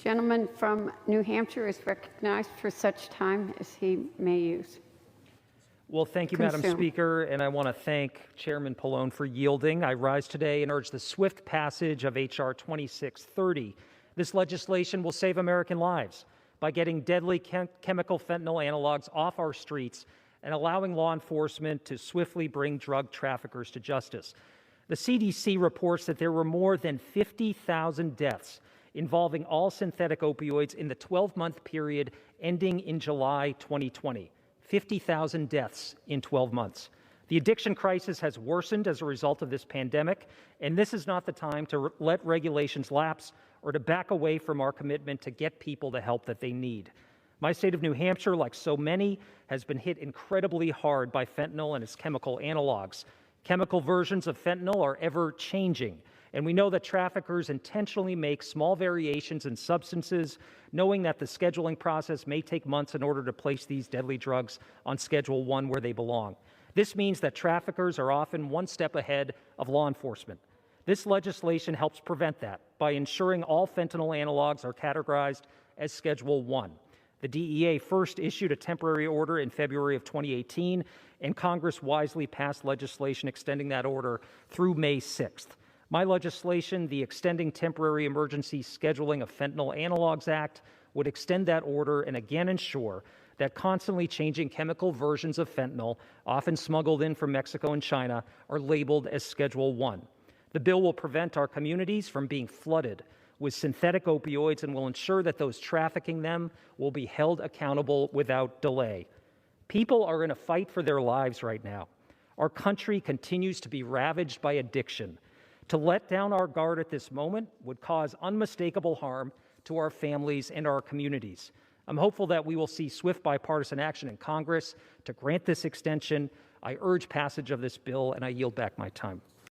Gentleman from New Hampshire is recognized for such time as he may use. Well, thank you, Madam Speaker, and I want to thank Chairman Pallone for yielding. I rise today and urge the swift passage of H.R. 2630. This legislation will save American lives by getting deadly chemical fentanyl analogs off our streets and allowing law enforcement to swiftly bring drug traffickers to justice. The CDC reports that there were more than 50,000 deaths involving all synthetic opioids in the 12-month period ending in July 2020. 50,000 deaths in 12 months. The addiction crisis has worsened as a result of this pandemic, and this is not the time to let regulations lapse or to back away from our commitment to get people the help that they need. My state of New Hampshire, like so many, has been hit incredibly hard by fentanyl and its chemical analogs. Chemical versions of fentanyl are ever changing, and we know that traffickers intentionally make small variations in substances, knowing that the scheduling process may take months in order to place these deadly drugs on Schedule 1 where they belong. This means that traffickers are often one step ahead of law enforcement. This legislation helps prevent that by ensuring all fentanyl analogs are categorized as Schedule 1. The DEA first issued a temporary order in February of 2018, and Congress wisely passed legislation extending that order through May 6th. My legislation, the Extending Temporary Emergency Scheduling of Fentanyl Analogs Act, would extend that order and again ensure that constantly changing chemical versions of fentanyl, often smuggled in from Mexico and China, are labeled as Schedule 1. The bill will prevent our communities from being flooded with synthetic opioids and will ensure that those trafficking them will be held accountable without delay. People are in a fight for their lives right now. Our country continues to be ravaged by addiction. To let down our guard at this moment would cause unmistakable harm to our families and our communities. I'm hopeful that we will see swift bipartisan action in Congress to grant this extension. I urge passage of this bill, and I yield back my time.